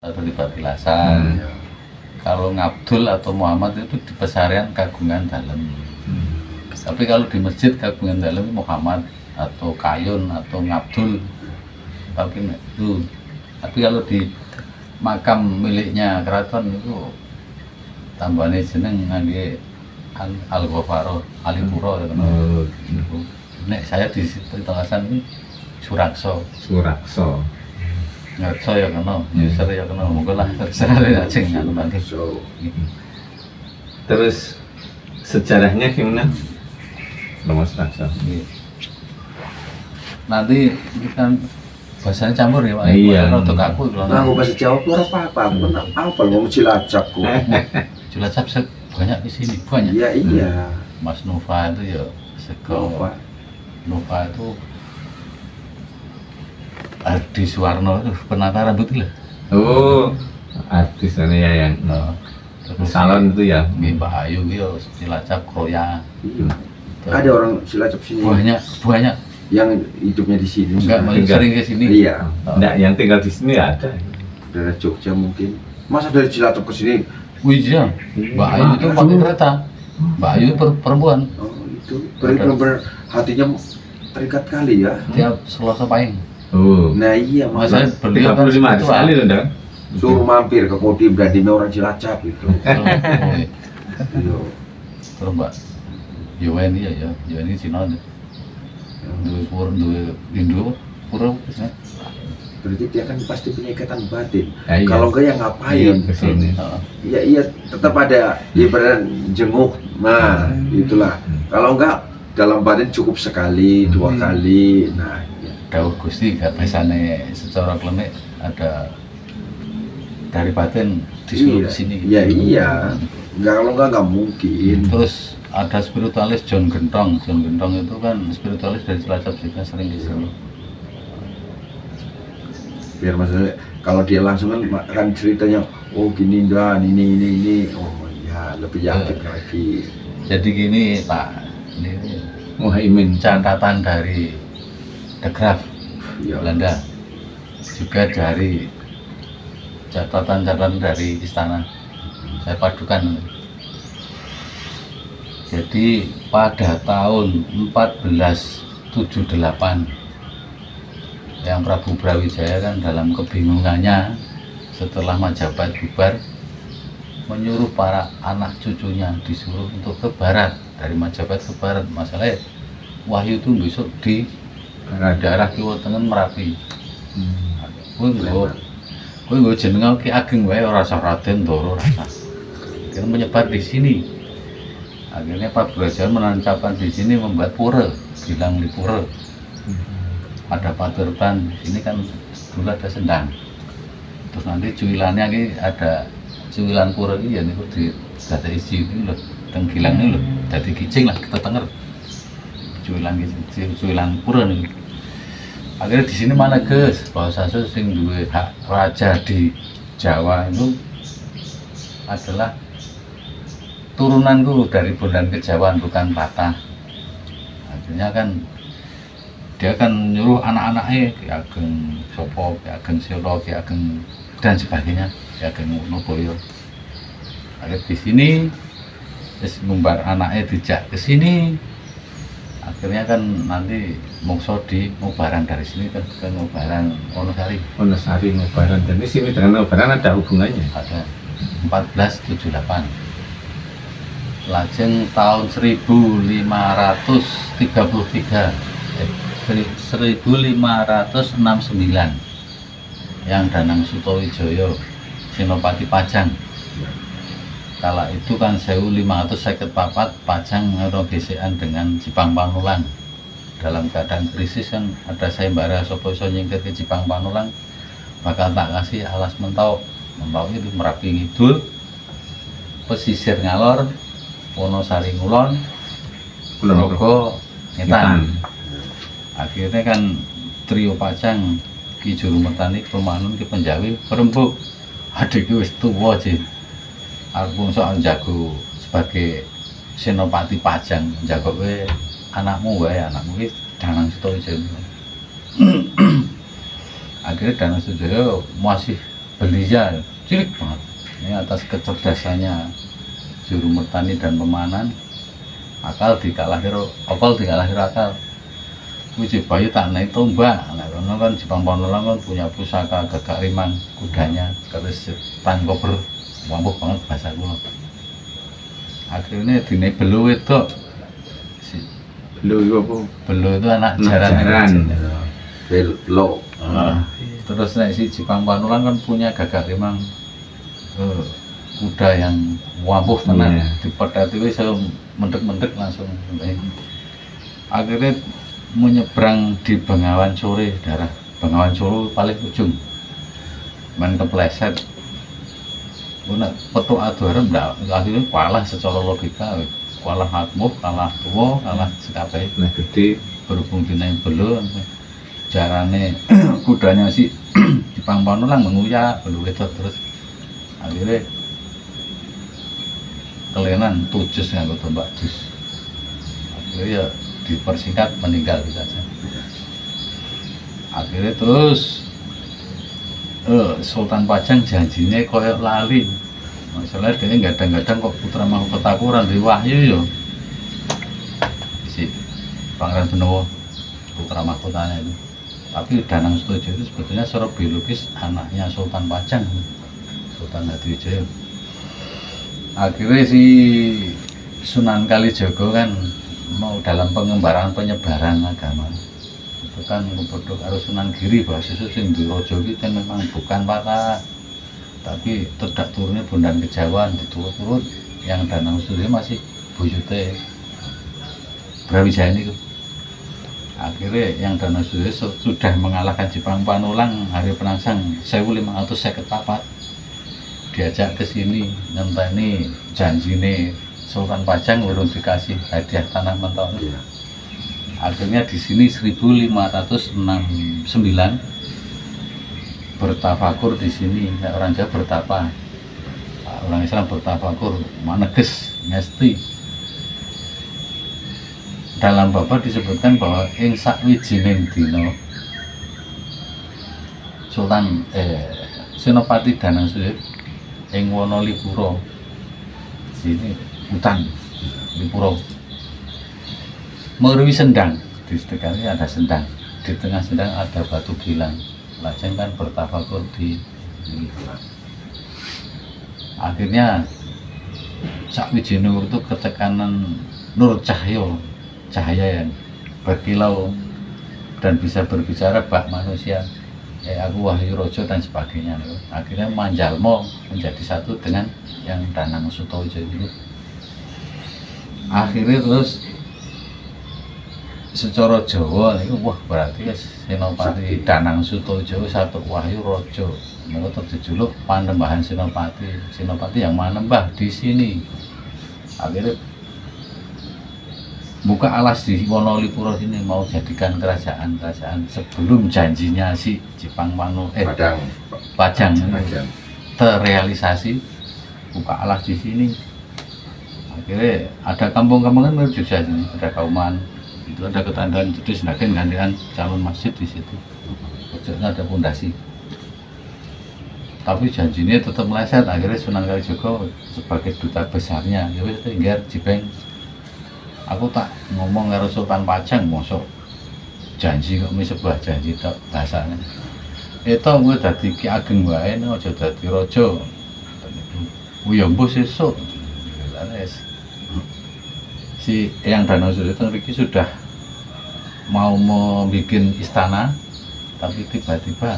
atau di Patilasan. Kalau Ngabdul atau Muhammad itu di pesarian Kagungan Dalem. Tapi kalau di masjid Kagungan Dalem Muhammad atau Kayun atau Ngabdul. Tapi kalau di makam miliknya keraton itu tambahnya jeneng ngangge Al-Ghafaro, Alipuro ya kan. Nek saya di Patilasan ini Surakso. Ngerso ya kena, user ya kena, monggo lah terserah acing anu mangke. Terus sejarahnya gimana? Mas Raksa. Nanti kita bahasanya campur ya Pak. Iya. Untuk aku kalau aku bahasa Jawa pun apa-apa, aku kan hafal ngomong Cilacap kok. Cilacap banyak di sini, banyak. Iya. Mas Nova itu ya sego. Nova itu Ardi Suwarno itu penata rambut lah. Oh, artis ini ya yang salon itu ya. Mbak Ayu gitu, Cilacap Kroya. Iya. Ada orang Cilacap sini. Banyak. Yang hidupnya di sini. Enggak sering ke sini. Iya. Enggak, yang tinggal di sini ada. Dari Jogja mungkin. Masa dari Cilacap ke sini? Iya. Mbak Ayu itu pakai kereta. Mbak Ayu perempuan. Oh, itu. Benar-benar hatinya terikat kali ya. Tiap Selasa Pahing. Oh. Nah iya, masa beliau kan 35 hari sekali loh, Dang. Suruh mampir ke Kodim Brandime orang Cilacap itu. Iya. Terus Mbak Yuen ya, Yuen ini Cina. Dua pur, dua Indo, pura. Berarti dia kan pasti punya ikatan batin. Iya. Kalau enggak ya ngapain? Kesini. Iya, tetap ada ibarat jenguk. Nah, itulah. Kalau enggak dalam batin cukup sekali, 2 kali. Nah, Dawuh Gusti gak biasane secara klenik ada dari batin disuruh ke sini. Iya. Kalau enggak mungkin. Terus ada spiritualis John Gentong. John Gentong itu kan spiritualis dari Cilacap juga sering di sini. Biar maksudnya kalau dia langsung kan ceritanya, oh gini dan ini. Oh iya, lebih yakin lagi. Jadi gini Pak, ini Muhaimin. catatan dari The Graph Iya. Belanda, juga dari catatan dari istana, saya padukan. Jadi pada tahun 1478 yang Prabu Brawijaya kan dalam kebingungannya setelah Majapahit bubar, menyuruh para anak cucunya disuruh untuk ke barat, dari Majapahit ke barat. Masalahnya wahyu itu besok di daerah Kiwa Tengen Merapi. Kowe nggo jeneng Ki Ageng wae ora usah Raden Doro rasa. Dia menyebar di sini. Akhirnya Pak Brawijaya menancapkan di sini, membuat pura, bilang di pura. Ada Paturban, ini kan dulu ada sendang. Terus nanti cuilannya ini ada cuilan pura ini ya niku di data isi ini loh, tenggilang ini loh, dadi kicing lah kita denger. Cuilan pura nih. Akhirnya di sini mana Gus, bahasa sing duwe hak raja di Jawa itu adalah turunanku dari Bondan Kejawaan, bukan patah. Akhirnya kan dia kan nyuruh anak-anaknya Ki Ageng Sopo, Ki Ageng Selo, Ki Ageng dan sebagainya, Ki Ageng Noboyo. Akhirnya di sini terus ngumbar anaknya dijak ke sini. Akhirnya kan nanti mongso di Ngobaran, dari sini kan ke Ngobaran Wonosari. Ngobaran. Dan di sini dengan Ngobaran ada hubungannya? Ada. 1478. Lajeng tahun 1569 yang Danang Sutawijaya Senopati Pajang. Kala itu kan 1554 Pajang ngero gesekan dengan Jipang Panulang. Dalam keadaan krisis kan ada sayembara sapa iso nyingkir ke Jipang Panulang bakal tak kasih alas mentok. Mentok itu Merapi Ngidul, pesisir ngalor, Wonosari ngulon, Ponorogo ngetan. Akhirnya kan trio Pajang Ki Jurumertani Pemanun Ki Penjawi Perembuk. Adik wis tuwa sih. Aku soal jago sebagai Senopati Pajang, jago kowe anakmu wae, anakmu iki Danang Sutawijaya. Akhirnya Danang Sutawijaya masih belia cilik banget. Ini atas kecerdasannya juru mertani dan pemanan, akal dikalahi akal. Wiji bayi tak naik tombak, nah karena kan Jepang Panulang kan punya pusaka Gagak Rimang, kudanya keris tangkober, wampuh banget bahasa kulo. Akhirnya dine belu itu, si Belu itu apa? belu itu anak Anak jaran. jaran. Belo. Terus nek si Jepang Panulang kan punya Gagak Rimang, kuda yang wampuh tenan, Iya. dipedhati wis mendek-mendek langsung. Akhirnya menyeberang di Bengawan Sore, daerah Bengawan Solo paling ujung, main kepleset, guna petuk aduarem, akhirnya kalah secara logika, kalah hatmuh, kalah tua, kalah sekabai, Nah gede. berhubung dinaik belu, jarane kudanya si Jepang Panulang menguyak, belu itu terus, akhirnya kelenan tujus nganggo tombak dus, akhirnya ya dipersingkat meninggal saja. Akhirnya terus Sultan Pajang janjinya koyok lali, masalah dia gadang-gadang kok putra Mahkota di Wahyu yo si Pangeran Benowo putra mahkotanya itu. Tapi Danang Sutaja itu sebetulnya secara biologis anaknya Sultan Pajang, Sultan Hadiwijaya. Akhirnya si Sunan Kalijaga kan mau dalam penyebaran agama itu kan kepeduk harus Sunan Giri bahwa susu sing Diraja iki kan memang bukan patah, tapi tidak turunnya Bondan Kejawan diturut-turut yang Danang Sutaja masih buyute Brawijaya ini. Akhirnya yang Danang Sutaja sudah mengalahkan Jepang Panulang hari Penangsang 1554, diajak ke sini ngenteni janjine Sultan Pajang urung dikasih hadiah tanah mentok. Iya. Akhirnya di sini 1569 bertafakur di sini. Orang Jawa bertapa, orang Islam bertafakur, maneges ngesti. Dalam bapa disebutkan bahwa ing sakwijining dina Sultan Senopati Danang Sutaja ing Wonolipuro sini hutan Lipuro merwi sendang, di sekitarnya ada sendang, di tengah sendang ada batu gilang. Lajeng kan bertafakur di ini. Akhirnya sakwijine itu ketekanan nur cahaya yang berkilau dan bisa berbicara bak manusia, aku Wahyu Rojo dan sebagainya. Akhirnya manjalmo menjadi satu dengan yang Danang Sutaja itu. Akhirnya terus secara Jawa itu wah berarti Senopati Danang Sutaja satu Wahyu Rojo, mereka dijuluk Panembahan Senopati, Senopati yang manembah di sini. Akhirnya buka alas di Wonolipuro sini mau jadikan kerajaan sebelum janjinya si Jepang Padang. Pajang Pajang. terrealisasi, buka alas di sini. Akhirnya ada kampung-kampungan mirip Jogja sini, ada Kauman, itu ada ketandaan jadi senagen gantian calon masjid di situ. Pojoknya ada pondasi. Tapi janjinya tetap meleset. Akhirnya Sunan Kalijaga sebagai duta besarnya, ya wis tinggal Jipeng. Aku tak ngomong karo Sultan Pajang, mosok janji kok sebuah janji tak bahasanya. Itu gue dadi Ki Ageng wae, aja dadi raja. Ya mbuh sesuk. Si Eyang Danang Sutaja mriki sudah mau membuat istana, tapi tiba-tiba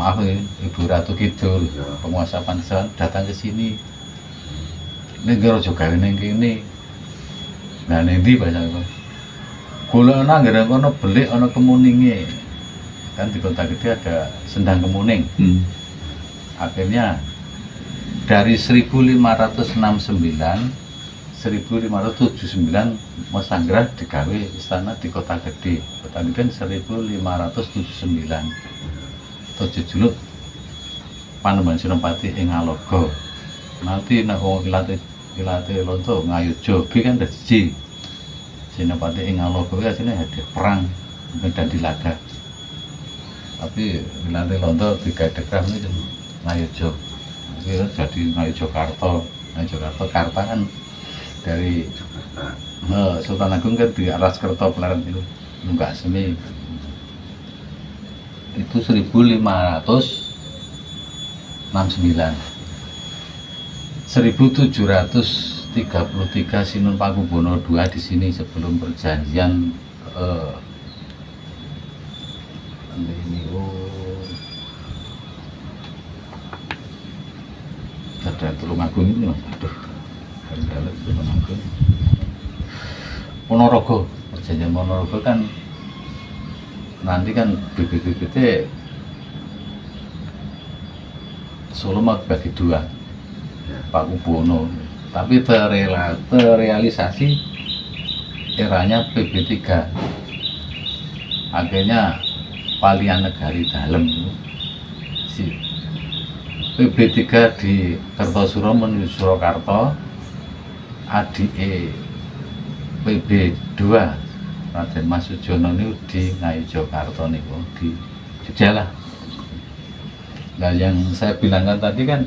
maaf ya, Ibu Ratu Kidul, penguasa Pancasila datang ke sini. Ini raja gawe ning kene. Nah nendi bahasa apa? Golek ana nggere kono belik ana kemuninge. Kan di Kota Gede ada Sendang Kemuning. Akhirnya dari 1569 1579 Mas Anggrah digawe istana di Kota Gede. Kota Gede 1579. Itu jejuluk Panembahan Senopati ing Ngaloga. Nanti nek wong ilate lonto Ngayuja kan dadi Senopati ing Ngaloga asline hadiah perang medan di Laga. tapi nanti londo digadekan itu Ngayojo itu jadi Ngayojokarto. Ngayojokarto Karta kan dari Sultan Agung kan di Raskerto Pleret itu Nunggak Semi itu 1569. 1733 Sinun Pakubono II di sini sebelum perjanjian ini ada Tulungagung ini mas, aduh Tulungagung Ponorogo, perjanjian Ponorogo kan nanti kan BBBT Solo mau bagi dua Pakubono, tapi terrealisasi eranya PB3 akhirnya Palian Negari Dalem si PB3 di Kertosuro menuju Surakarta, ADE PB2 Raden Mas Sujono ini di Ngayojokarto nih di Jogja lah. Nah yang saya bilangkan tadi kan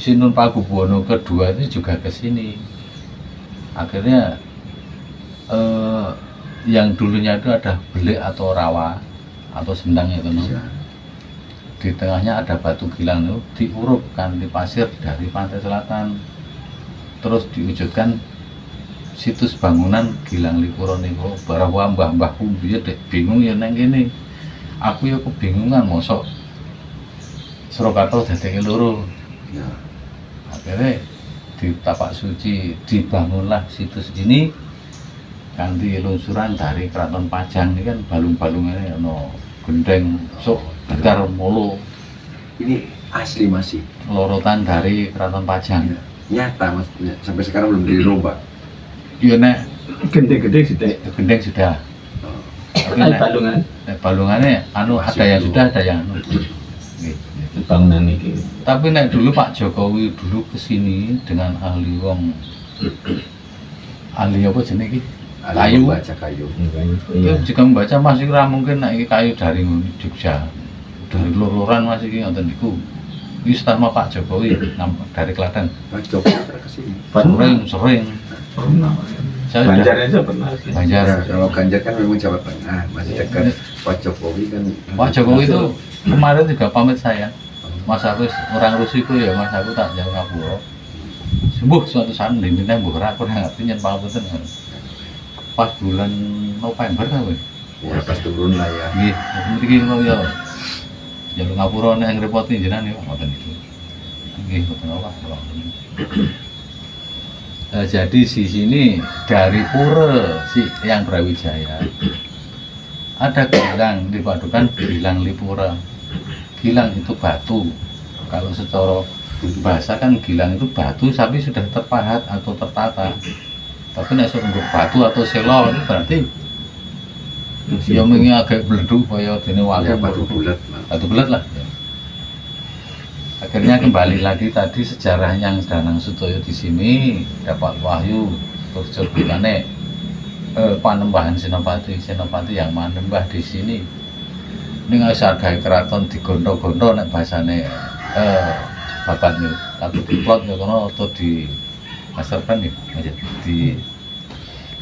Sinun Pakubono kedua itu juga ke sini. Akhirnya yang dulunya itu ada belik atau rawa atau sendang itu di tengahnya ada batu gilang itu diurupkan di pasir dari pantai selatan, terus diwujudkan situs bangunan Gilang Lipuro niku. Bahwa mbah-mbahku biyen dek bingung ya neng gini, aku ya kebingungan mosok Surakarta dadi loro. Ya. Akhirnya di tapak suci dibangunlah situs ini ganti lungsuran dari Keraton Pajang ini kan balung-balungnya ono gendeng sok Bentar Molo. Ini asli masih lorotan dari Keraton Pajang. Nyata maksudnya sampai sekarang belum dirombak. Iya nek Gendeng-gendeng sudah. gendeng sudah. Tapi nek Balungan. balungannya anu ada yang sudah ada yang anu. Bangunan ini. Tapi nek dulu Pak Jokowi dulu kesini dengan ahli wong ahli apa jenenge iki? Kayu. Baca kayu. Itu jika membaca masih kira mungkin nek iki kayu dari Jogja. Dari lororan masih iki ngoten niku. Iki sama Pak Jokowi dari Klaten. Pak Jokowi pernah kesini. Sering. Saya Banjar aja pernah sih. Banjar. Ya, kalau Ganjar kan memang Jawa Tengah, masih dekat. Pak Jokowi kan. Pak Jokowi itu kemarin juga pamit saya. Mas aku orang Rusiku ya Mas aku tak jauh ngapura. Sembuh suatu saat dindingnya buka aku nggak punya pangapunten. Pas bulan November kan weh. Ya pas turun lah ya. Nggih, mriki ngono ya. Jalur ngapura nek ngrepoti jenengan ya ngoten niku. Nggih, mboten apa. Jadi di sini dari pura si yang Brawijaya ada gilang dipadukan Gilang Lipura. Gilang itu batu. Kalau secara bahasa kan gilang itu batu tapi sudah terpahat atau tertata. Tapi nek untuk batu atau selo itu berarti ya mengi agak beleduk kaya dene Ya, watu batu bulat. batu bulat lah. Akhirnya kembali lagi tadi sejarah yang Danang Sutoyo di sini dapat wahyu terjebakane panembahan Senopati yang manembah di sini. Ning sargahe keraton digondo-gondo nek basane babat niku. Tapi diplot ya kono atau di masterplan ya.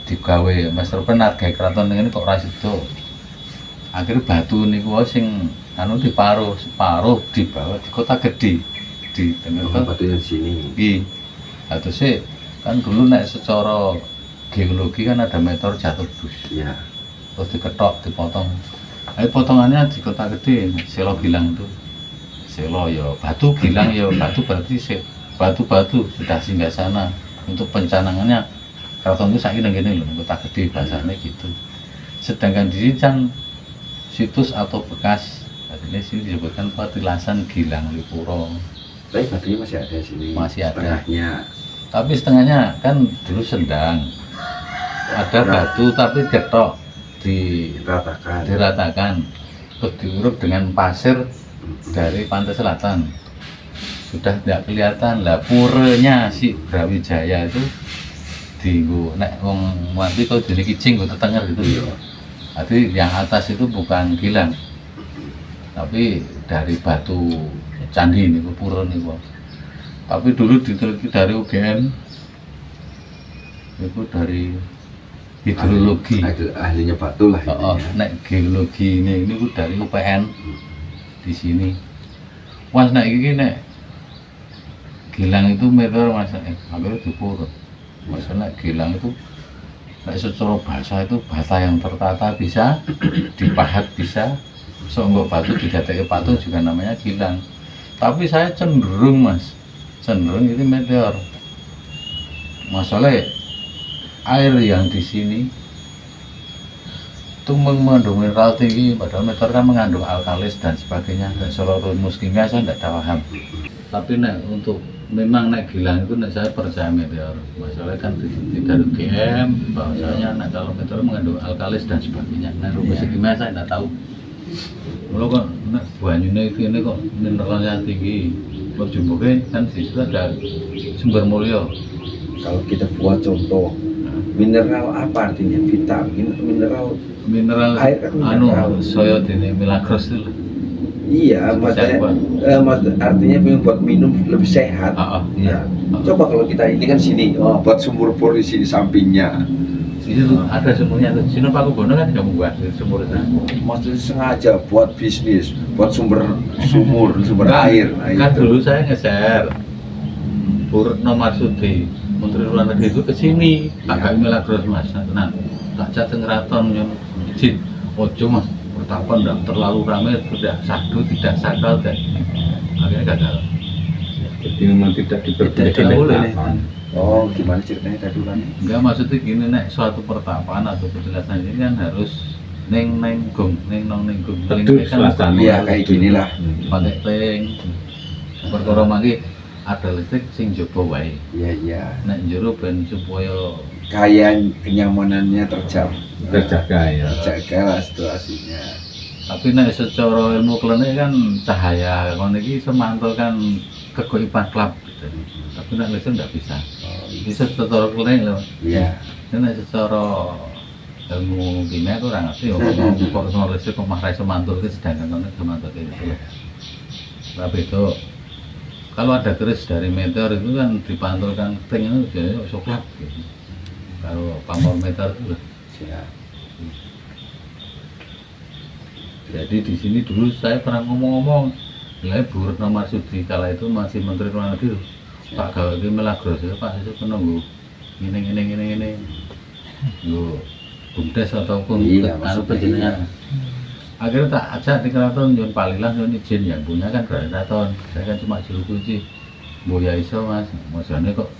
Digawe masterplan hargahe keraton ini kok ora sida. Akhirnya batu niku sing anu separuh dibawa di Kota Gede di tengah Batunya di sini. Nggih. Atuse kan dulu nek secara geologi kan ada meteor jatuh dus. Ya. Terus diketok, dipotong. Potongannya di Kota Gede, Selo Gilang itu. Selo ya batu, Gilang ya batu, berarti batu-batu sudah singgah sana. Untuk pencanangannya keraton itu saiki nang kene lho, Kota Gede bahasanya gitu. Sedangkan di sini kan situs atau bekas, ini sini disebutkan petilasan Gilang Lipuro. Tapi batunya masih ada di sini. Masih ada. Setengahnya. Tapi setengahnya kan dulu sendang. Ada batu tapi getok diratakan, terus diuruk dengan pasir dari pantai selatan. Sudah tidak kelihatan lah puranya si Brawijaya itu dienggo nek wong mati kok dene kicing kok tetenger gitu. Jadi yang atas itu bukan Gilang, tapi dari batu candi ini pura nih, tapi dulu diteliti dari UGM itu dari hidrologi, ahlinya batu lah. Nek geologi ini dari UPN di sini. Mas nek iki nek Gilang itu meteor mas, hampir dipurut. Masalah Gilang itu secara bahasa itu bata yang tertata bisa, dipahat bisa, songgok batu didatek patung juga namanya Gilang. Tapi saya cenderung mas, cenderung ini meteor. Masalah air yang di sini itu mengandung mineral tinggi, padahal meteor kan mengandung alkalis dan sebagainya. Seluruh rumus kimia saya tidak paham. Tapi untuk memang Gilang itu saya percaya meteor. Masalahnya kan tidak UGM bahwasanya kalau meteor mengandung alkalis dan sebagainya. Rumus kimia saya tidak tahu. Kalau kok banyunya itu ini kok mineralnya tinggi, kok jumboke kan di situ ada sumber mulia. Kalau kita buat contoh, mineral apa artinya? Vitamin, mineral air kan mineral. Soyo dene milagros itu. Iya, artinya buat minum lebih sehat. Ya. Coba kalau kita ini kan sini, buat sumur bor di sini sampingnya. Itu ada sumurnya, sini Pakubono kan kamu buat sumurnya. Maksudnya sengaja buat bisnis, buat sumber air. Nah, kan itu. dulu saya nge-share Bu Retno Marsudi, Menteri Luar Negeri itu ke sini, agak milagros mas. Nah, tak jatuh ngeraton yang izin, ojo mas. Pertama tidak terlalu ramai, tidak sadu, tidak sakal, dan akhirnya gagal. Jadi memang tidak diperbolehkan. Oh, gimana ceritanya tadi kan? Enggak, maksudnya gini, suatu pertapaan atau penjelasan ini kan harus neng gong. Betul, Kan iya kayak gini lah. pakai teng. Perkara mangke ada listrik sing jopo wae. Iya. Nek jero ben supaya Kayak kenyamanannya terjaga ya. Terjaga lah situasinya. tapi nek secara ilmu klinik kan cahaya ngono iki semantul kan kegoiban klap gitu. Tapi nek listrik nggak bisa. Bisa secara klinik loh. Iya. Nek secara ilmu kimia aku ora ngerti kok soal listrik kok mah iso mantul ke sedangkan ngono semantul gitu. Tapi itu kalau ada keris dari meteor itu kan dipantulkan ting itu jadi coklat gitu. Kalau pamor meteor itu Ya. Jadi di sini dulu saya pernah ngomong-ngomong, nilai Bu Retno Marsudi kala itu masih Menteri Luar Negeri, Pak Gawawi Milagros ya Pak itu penunggu ini, lu bumdes ataupun anu penjenengan. Akhirnya tak ajak di keraton Yun Palilah Yun izin yang punya kan keraton, saya kan cuma juru kunci, boya iso mas, maksudnya kok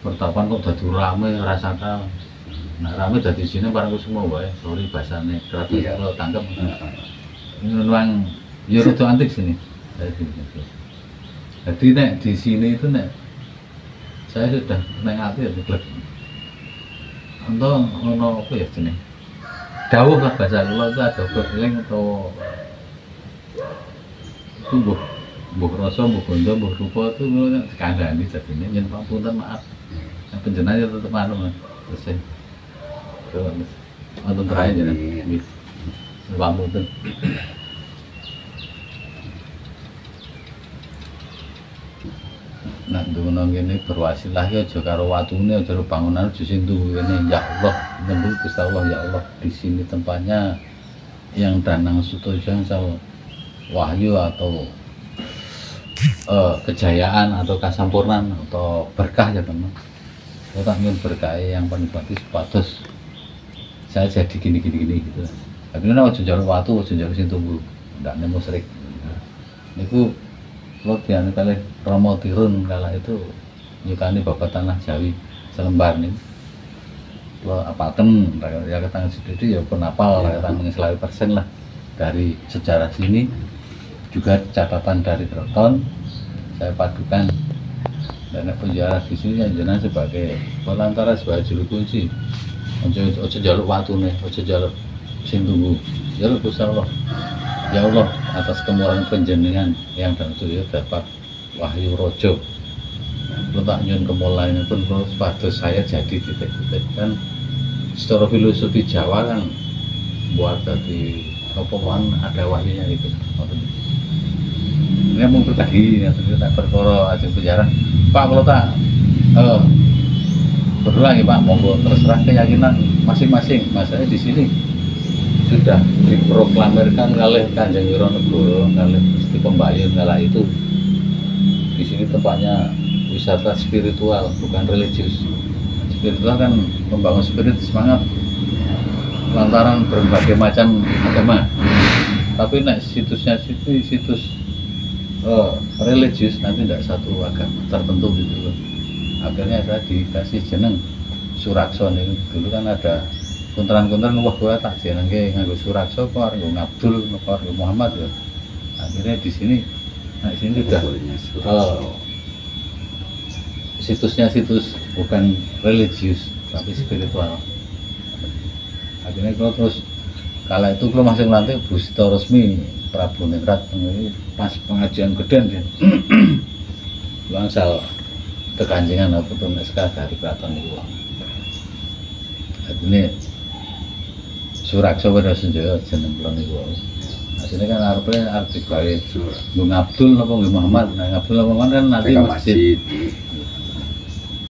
pertapan kok dadi rame rasakan. Nah rame dari sini barangku semua wae, sorry bahasane keraton kalau tangkap. Ini memang Euro antik sini. Jadi nek di sini itu nek saya sudah naik hati ya klub. Untuk ono apa ya jenis? Dawuh lah bahasa kula itu ada keling atau itu mbuh rasa, mbuh gondo, mbuh rupa itu dikandani jadinya yen pamunten maaf. Yang penjenengan tetep anu Mas. Terus wonten terakhir ya. Pamunten. Nah, dungo ngene berwasilah ya aja karo watune, aja karo bangunan, aja sing tunggu ngene. Ya Allah, nyembul Gusti Allah ya Allah. Di sini tempatnya yang Danang Sutojo wahyu atau kejayaan atau kasampurnan atau berkah ya teman. Saya tak ingin berkah yang penikmati sepatus saya jadi gini gitu. Tapi nek aja njaluk watu, aja njaluk sing tunggu. Ndak nemu serik. Niku kalau dianu kali Romo Tirun kala itu nyukani babat tanah Jawi selembar nih. Kalau apaten ya ketang sedikit ya pun apal ketang selawi persen lah dari sejarah sini juga catatan dari keraton saya padukan dan penjara di sini jenengan sebagai pelantara sebagai juru kunci. Ojo jaluk watu nih, ojo jaluk sing tunggu. Jaluk Gusti Allah. Ya Allah, atas kemurahan penjenengan yang dan itu dapat wahyu rojo. Letak nyun kemulainya pun sepatus saya jadi titik-titik kan. Secara filosofi Jawa kan buat tadi Kepokokan ada wahyunya gitu. Ini mau berbagi, kita perkara aja penjara. Pak kalau tak berulang ya Pak, monggo terserah keyakinan masing-masing. Masalahnya di sini sudah diproklamirkan oleh Kanjeng Wironegoro, oleh Gusti Pembayun kala itu. Di sini tempatnya wisata spiritual, bukan religius. Spiritual kan membangun spirit, semangat lantaran berbagai macam agama. Tapi nek situsnya situs religius nanti tidak satu agama tertentu gitu loh. Akhirnya saya dikasih jeneng Surakso nih. Dulu kan ada kunteran-kunteran wah gua tak jenenge nganggo Surakso kok nganggo Abdul kok nganggo Muhammad ya. Akhirnya di sini sudah situsnya situs bukan religius tapi spiritual. Akhirnya kalau terus kala itu kalau masih ngelantik Busito resmi Prabu Ningrat ini pas pengajian geden kan langsal kekanjengan apa tuh SK dari keraton itu. Akhirnya Surakso pada Senjaya jeneng kula niku. Asline kan arep digawe Bung Abdul napa nggih Muhammad. Nah Abdul Muhammad kan nanti masjid.